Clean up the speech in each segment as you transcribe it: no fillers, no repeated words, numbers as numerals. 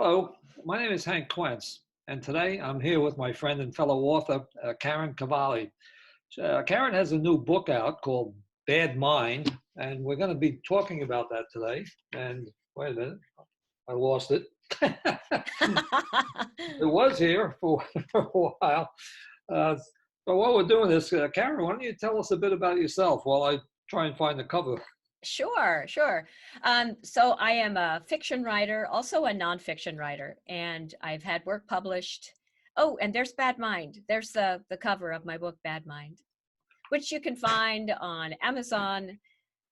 Hello, my name is Hank Quentz, and today I'm here with my friend and fellow author, Karen Cavalli. Karen has a new book out called Bad Mind, and we're going to be talking about that today. And wait a minute, I lost it. It was here for, for a while. Uh, but while we're doing this, Karen, why don't you tell us a bit about yourself while I try and find the cover? Sure. So I am a fiction writer, also a nonfiction writer, and I've had work published. Oh, and there's Bad Mind. There's the cover of my book, Bad Mind, which you can find on Amazon,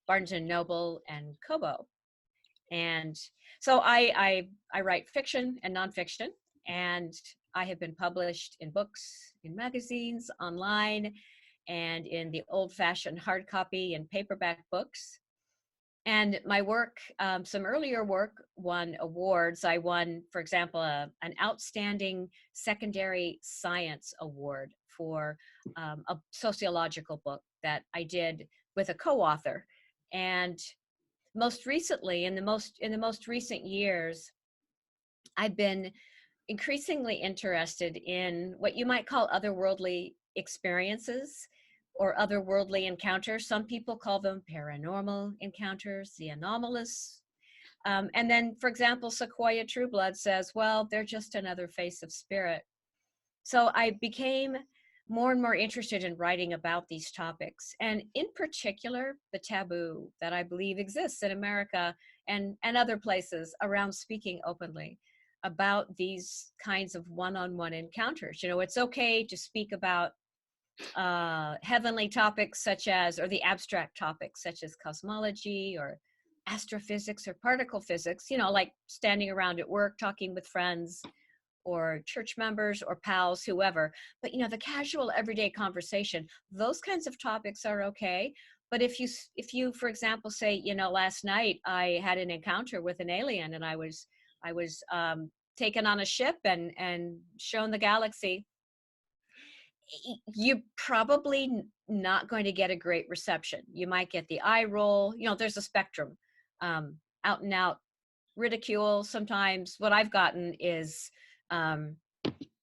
Barnes and Noble, and Kobo. And so I write fiction and nonfiction, and I have been published in books, in magazines, online, and in the old-fashioned hard copy and paperback books. And my work, some earlier work won awards. I won, for example, an outstanding secondary science award for a sociological book that I did with a co-author. And most recently, in the most recent years, I've been increasingly interested in what you might call otherworldly experiences or otherworldly encounters. Some people call them paranormal encounters, the anomalous. And then, for example, Sequoia Trueblood says, well, they're just another face of spirit. So I became more and more interested in writing about these topics, and in particular, the taboo that I believe exists in America and other places around speaking openly about these kinds of one-on-one encounters. You know, it's okay to speak about heavenly topics such as, or the abstract topics such as cosmology or astrophysics or particle physics, you know, like standing around at work, talking with friends or church members or pals, whoever. But, you know, the casual everyday conversation, those kinds of topics are okay. But if you, for example, say, you know, last night I had an encounter with an alien and I was taken on a ship and shown the galaxy, you're probably not going to get a great reception. You might get the eye roll. You know, there's a spectrum. Out and out ridicule. Sometimes what I've gotten is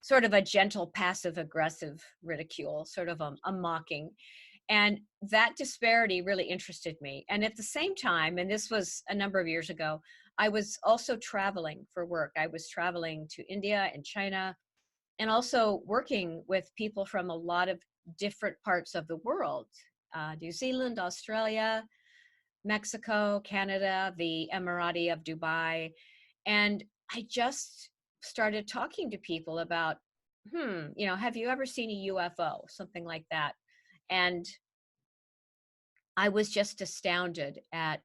sort of a gentle, passive aggressive ridicule, sort of a mocking. And that disparity really interested me. And at the same time, and this was a number of years ago, I was also traveling for work. I was traveling to India and China, and also working with people from a lot of different parts of the world, New Zealand, Australia, Mexico, Canada, the Emirati of Dubai. And I just started talking to people about, you know, have you ever seen a UFO? Something like that. And I was just astounded at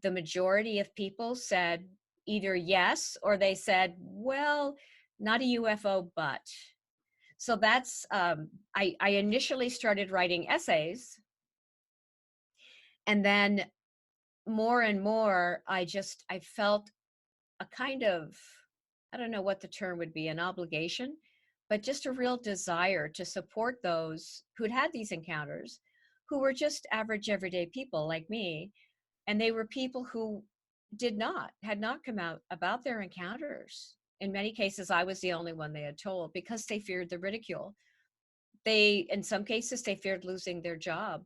the majority of people said either yes, or they said, well, not a UFO, but. So that's, I initially started writing essays, and then more and more, I felt a kind of, I don't know what the term would be, an obligation, but just a real desire to support those who'd had these encounters, who were just average everyday people like me. And they were people who had not come out about their encounters. In many cases, I was the only one they had told because they feared the ridicule. In some cases, they feared losing their job.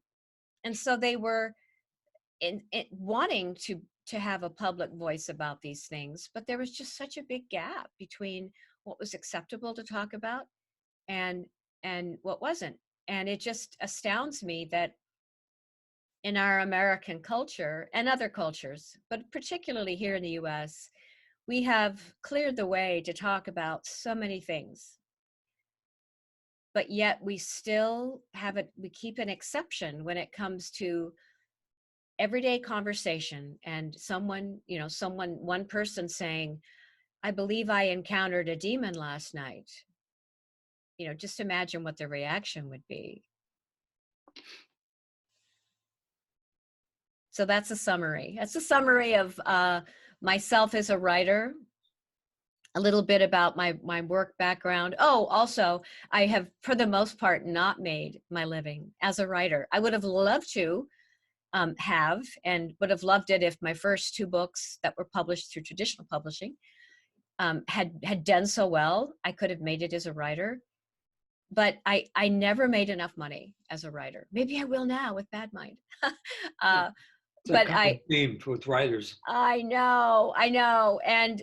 And so they were wanting to have a public voice about these things, but there was just such a big gap between what was acceptable to talk about and what wasn't. And it just astounds me that in our American culture and other cultures, but particularly here in the US, we have cleared the way to talk about so many things. But yet we still we keep an exception when it comes to everyday conversation and one person saying, I believe I encountered a demon last night. You know, just imagine what the reaction would be. So that's a summary. That's a summary of myself as a writer, a little bit about my work background. Oh, also, I have, for the most part, not made my living as a writer. I would have loved to have, and would have loved it if my first two books that were published through traditional publishing had done so well. I could have made it as a writer, but I never made enough money as a writer. Maybe I will now with Bad Mind. Yeah. uh, It's a but common theme with writers. I know, and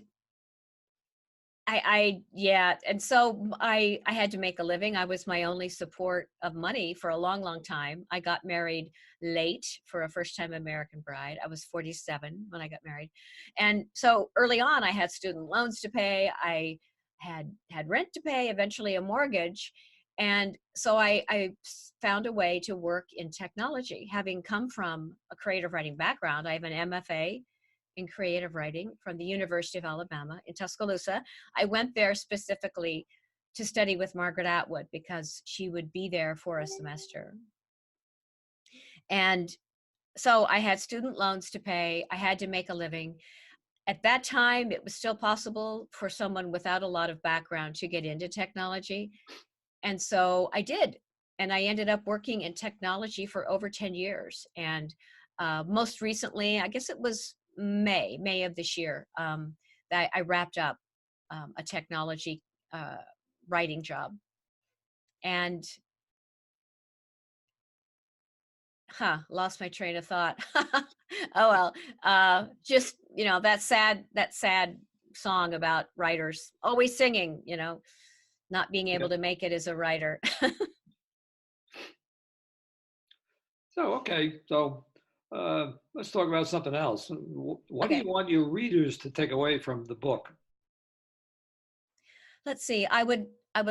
yeah, and so I had to make a living. I was my only support of money for a long, long time. I got married late for a first-time American bride. I was 47 when I got married, and so early on, I had student loans to pay. I had rent to pay, eventually a mortgage, and so I found a way to work in technology. Having come from a creative writing background, I have an MFA in creative writing from the University of Alabama in Tuscaloosa. I went there specifically to study with Margaret Atwood because she would be there for a semester. And so I had student loans to pay. I had to make a living. At that time, it was still possible for someone without a lot of background to get into technology. And so I did. And I ended up working in technology for over 10 years. And most recently, I guess it was May of this year, that I wrapped up a technology uh, writing job. And lost my train of thought. Oh well, just that sad song about writers always singing, not being Yeah. able to make it as a writer. So, okay. So let's talk about something else. What do you Okay, want your readers to take away from the book? let's see. I would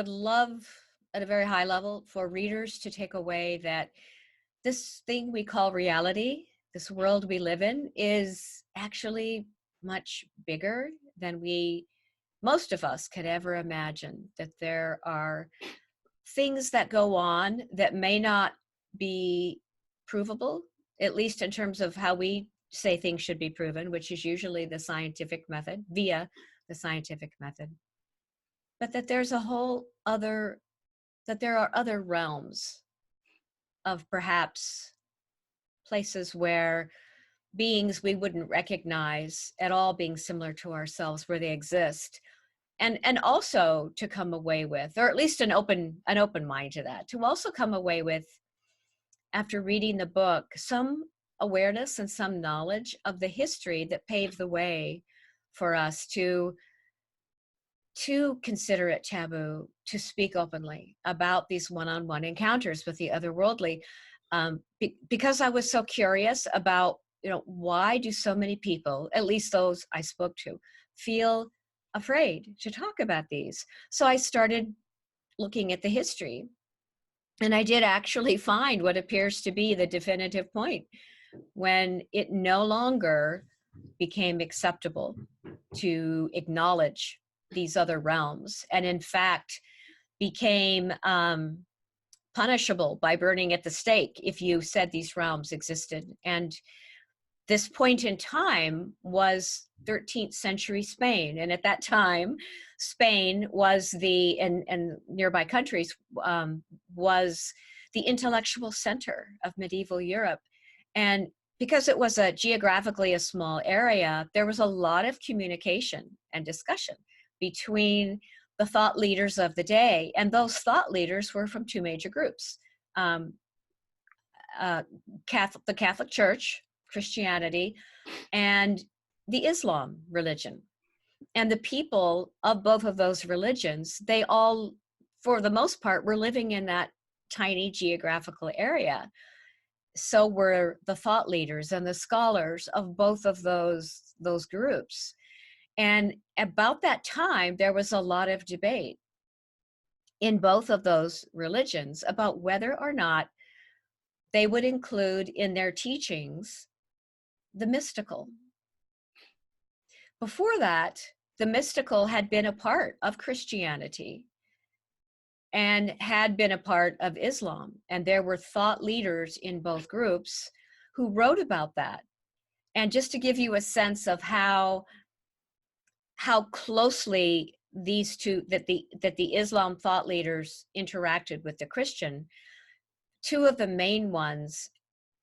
love at a very high level for readers to take away that this thing we call reality, this world we live in, is actually much bigger than most of us could ever imagine. That there are things that go on that may not be provable, at least in terms of how we say things should be proven, which is usually the scientific method, via the scientific method. But that there are other realms of perhaps places where beings we wouldn't recognize at all being similar to ourselves, where they exist. And also to come away with, or at least an open mind to that, to also come away with, after reading the book, some awareness and some knowledge of the history that paved the way for us to consider it taboo to speak openly about these one-on-one encounters with the otherworldly. Because I was so curious about, why do so many people, at least those I spoke to, feel afraid to talk about these? So I started looking at the history, and I did actually find what appears to be the definitive point when it no longer became acceptable to acknowledge these other realms, and in fact became punishable by burning at the stake if you said these realms existed. And this point in time was 13th century Spain. And at that time, Spain was and nearby countries was the intellectual center of medieval Europe. And because it was geographically a small area, there was a lot of communication and discussion between the thought leaders of the day. And those thought leaders were from two major groups. Um, the Catholic Church, Christianity, and the Islam religion. And the people of both of those religions, they all, for the most part, were living in that tiny geographical area. So were the thought leaders and the scholars of both of those groups. And about that time, there was a lot of debate in both of those religions about whether or not they would include in their teachings the mystical. Before that, the mystical had been a part of Christianity and had been a part of Islam. And there were thought leaders in both groups who wrote about that. And just to give you a sense of how closely these two, that the Islam thought leaders interacted with the Christian, two of the main ones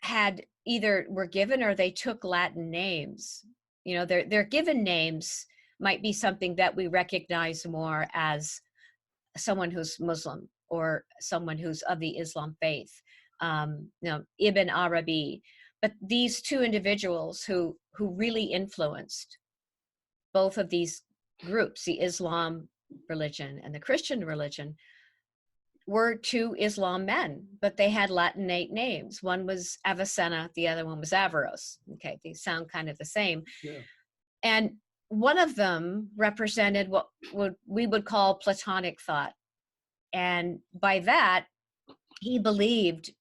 had either were given or they took Latin names. They're given names might be something that we recognize more as someone who's Muslim or someone who's of the Islam faith, Ibn Arabi. But these two individuals who really influenced both of these groups, the Islam religion and the Christian religion, were two Islam men, but they had Latinate names. One was Avicenna, the other one was Averroes. Okay, they sound kind of the same. Yeah. And one of them represented what we would call Platonic thought. And by that, he believed,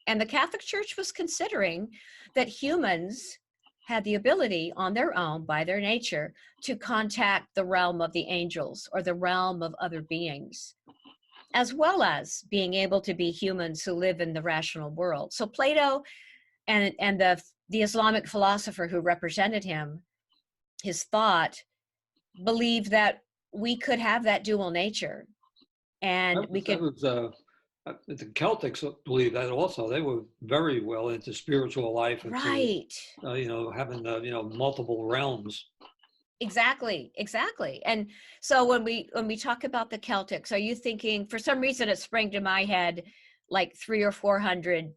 and the Catholic Church was considering, that humans had the ability on their own, by their nature, to contact the realm of the angels or the realm of other beings, as well as being able to be humans who live in the rational world. So Plato and the Islamic philosopher who represented him, his thought, believed that we could have that dual nature, and we could. The Celtics believe that also. They were very well into spiritual life, and Right. having multiple realms. Exactly. And so when we talk about the Celtics, are you thinking, for some reason it sprang to my head like 300 or 400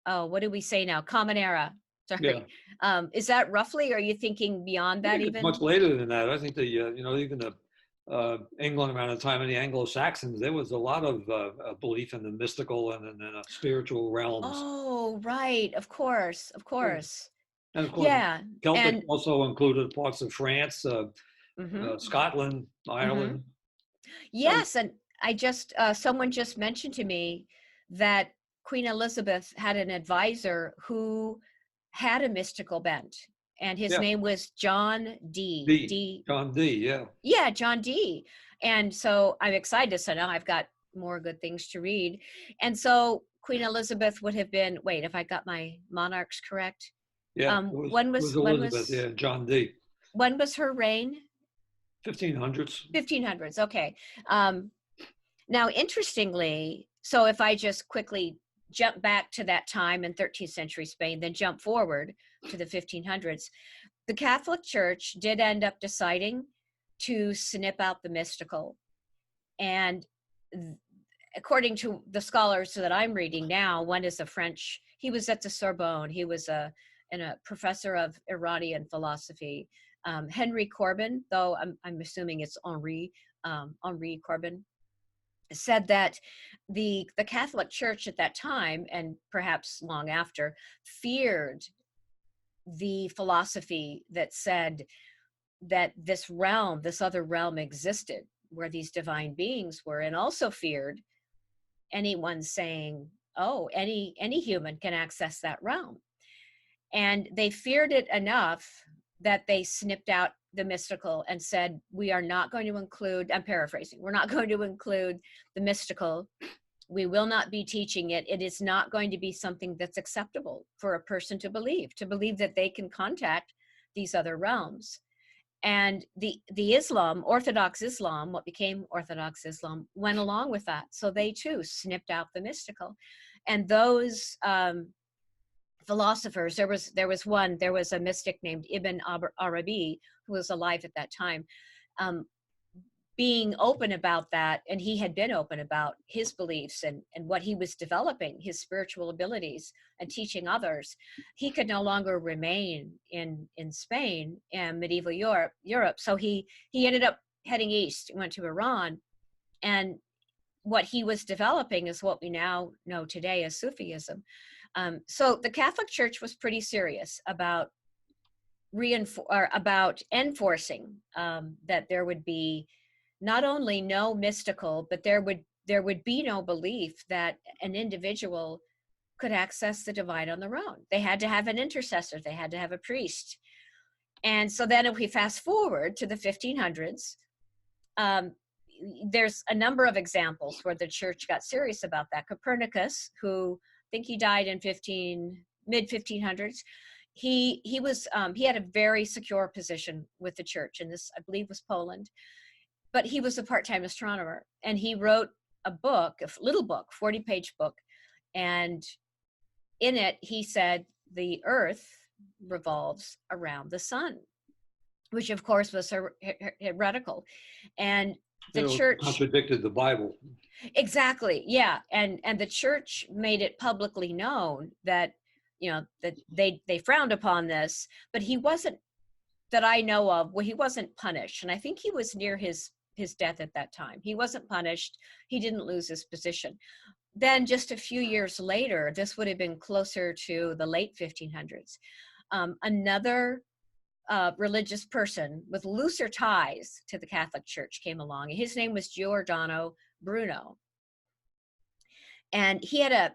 what do we say now? Common Era. Sorry. Yeah. Is that roughly, or are you thinking beyond that even? It's much later than that. I think even the England around the time of the Anglo-Saxons, there was a lot of belief in the mystical and spiritual realms. Oh, right. Of course. And of course, yeah. Celtic also included parts of France, Scotland, Ireland. Mm-hmm. Yes, and I just someone just mentioned to me that Queen Elizabeth had an advisor who had a mystical bent, and his name was John Dee. John Dee, yeah. Yeah, John Dee. And so I'm excited. So now I've got more good things to read. And so Queen Elizabeth would have been, wait, if I got my monarchs correct? Yeah, it was Elizabeth, John Dee. When was her reign? 1500s. 1500s, okay. Now, interestingly, so if I just quickly jump back to that time in 13th century Spain, then jump forward to the 1500s, the Catholic Church did end up deciding to snip out the mystical. And according to the scholars that I'm reading now, one is a French, he was at the Sorbonne, he was a professor of Iranian philosophy. Henry Corbin, though I'm assuming it's Henri Corbin, said that the Catholic Church at that time, and perhaps long after, feared the philosophy that said that this other realm existed where these divine beings were, and also feared anyone saying, oh, any human can access that realm. And they feared it enough that they snipped out the mystical and said, we are not going to include, I'm paraphrasing, we're not going to include the mystical. We will not be teaching it. It is not going to be something that's acceptable for a person to believe that they can contact these other realms. And the Islam, Orthodox Islam, what became Orthodox Islam, went along with that. So they too snipped out the mystical. And those philosophers, there was a mystic named Ibn Arabi, who was alive at that time, being open about that, and he had been open about his beliefs and what he was developing, his spiritual abilities and teaching others. He could no longer remain in Spain and medieval Europe. So he ended up heading east, went to Iran, and what he was developing is what we now know today as Sufism. So the Catholic Church was pretty serious about enforcing that there would be not only no mystical, but there would be no belief that an individual could access the divine on their own. They had to have an intercessor. They had to have a priest. And so then if we fast forward to the 1500s, there's a number of examples where the church got serious about that. Copernicus, who I think he died in mid 1500s, he had a very secure position with the church, and this, I believe, was Poland. But he was a part-time astronomer, and he wrote a little book, 40-page book. And in it, he said the Earth, revolves around the sun, which of course was heretical. And the church, contradicted the Bible. exactly, yeah, and the church made it publicly known that, you know, that they frowned upon this, but he wasn't, that I know of, well, he wasn't punished, and I think he was near his death at that time. He wasn't punished. He didn't lose his position. Then just a few years later, this would have been closer to the late 1500s, another religious person with looser ties to the Catholic Church came along. His name was Giordano Bruno. And he had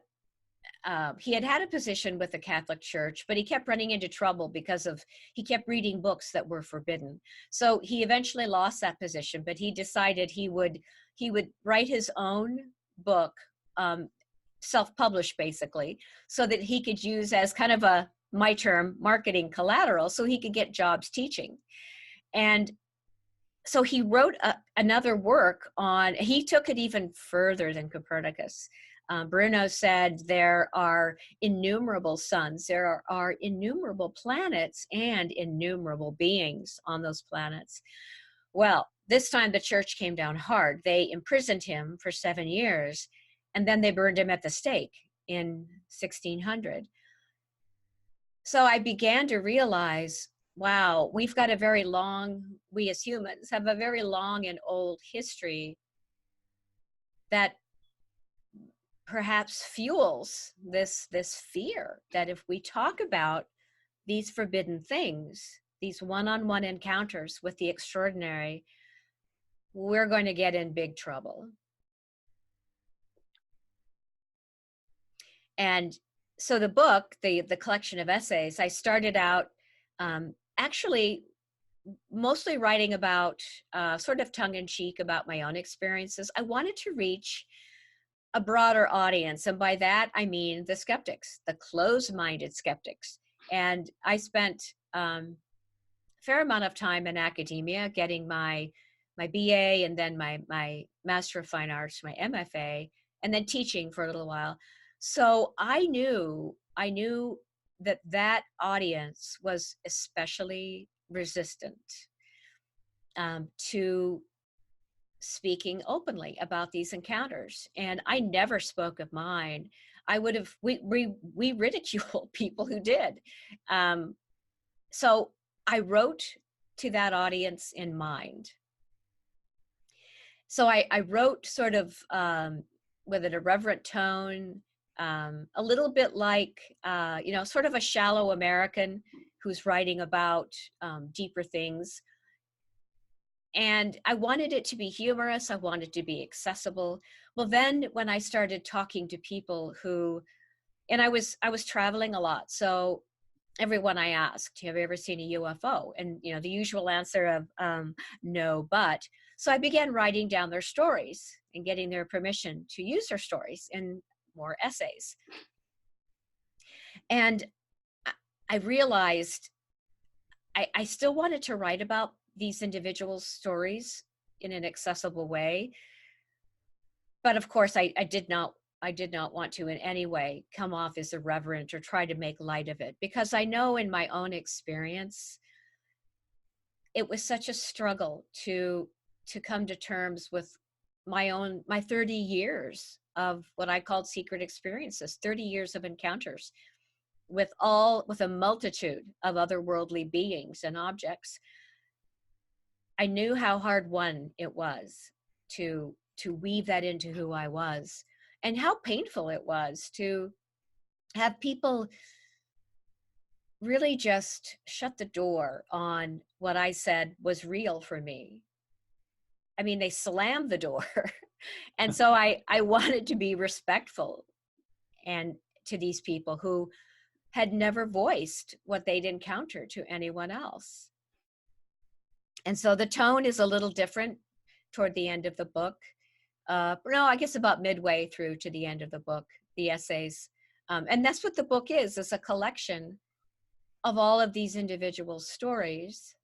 had a position with the Catholic Church, but he kept running into trouble because he kept reading books that were forbidden. So he eventually lost that position, but he decided he would write his own book, self-published basically, so that he could use as kind of my term, marketing collateral, so he could get jobs teaching. And so he wrote another work he took it even further than Copernicus. Bruno said there are innumerable suns, there are innumerable planets, and innumerable beings on those planets. Well, this time the church came down hard. They imprisoned him for 7 years, and then they burned him at the stake in 1600. So I began to realize, wow, we as humans have a very long and old history that perhaps fuels this fear that if we talk about these forbidden things, these one-on-one encounters with the extraordinary, we're going to get in big trouble. And so the book, the collection of essays, I started out actually mostly writing about, sort of tongue-in-cheek, about my own experiences. I wanted to reach a broader audience, and by that I mean the skeptics, the closed-minded skeptics. And I spent a fair amount of time in academia, getting my BA and then my Master of Fine Arts, my MFA, and then teaching for a little while. So I knew that audience was especially resistant to speaking openly about these encounters. And I never spoke of mine. We ridicule people who did. So I wrote to that audience in mind. So I wrote sort of with an irreverent tone, a little bit like, sort of a shallow American who's writing about deeper things. And I wanted it to be humorous. I wanted it to be accessible. Well, then when I started talking to people and I was traveling a lot. So everyone I asked, have you ever seen a UFO? And, the usual answer of no, but. So I began writing down their stories and getting their permission to use their stories in more essays. And I realized I still wanted to write about these individuals' stories in an accessible way. But of course, I did not want to in any way come off as irreverent or try to make light of it, because I know in my own experience, it was such a struggle to come to terms with my 30 years of what I called secret experiences, 30 years of encounters with a multitude of otherworldly beings and objects. I knew how hard won it was to weave that into who I was, and how painful it was to have people really just shut the door on what I said was real for me. I mean, they slammed the door. And so I wanted to be respectful and to these people who had never voiced what they'd encountered to anyone else. And so the tone is a little different toward the end of the book. No, I guess about midway through to the end of the book, the essays. And that's what the book is a collection of all of these individual stories.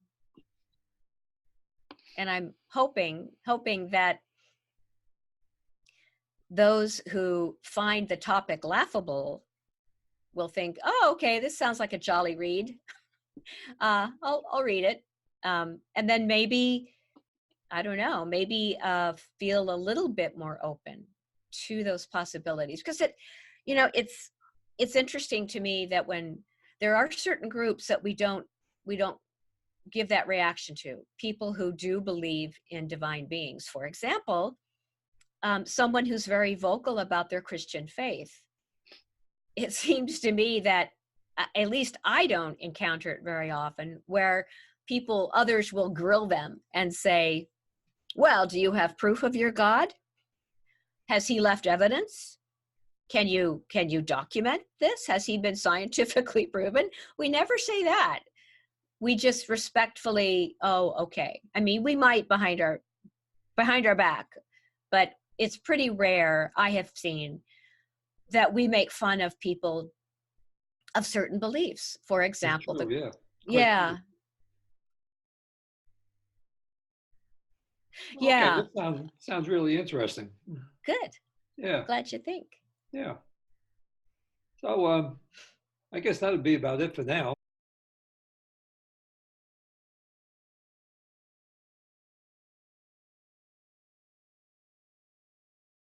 And I'm hoping that those who find the topic laughable will think, oh, okay, this sounds like a jolly read. I'll read it. And then maybe, I don't know, maybe feel a little bit more open to those possibilities. Because it's interesting to me that when there are certain groups that we don't give that reaction to, people who do believe in divine beings. For example, someone who's very vocal about their Christian faith. It seems to me that at least I don't encounter it very often, where others will grill them and say, well, do you have proof of your God? Has he left evidence? Can you document this? Has he been scientifically proven? We never say that. We just respectfully, oh, okay. I mean, we might behind our back, but it's pretty rare, I have seen, that we make fun of people of certain beliefs. For example, True, yeah. yeah. True. Okay, Yeah. that sounds really interesting. Good. Yeah, Glad you think. yeah. So I guess that would be about it for now.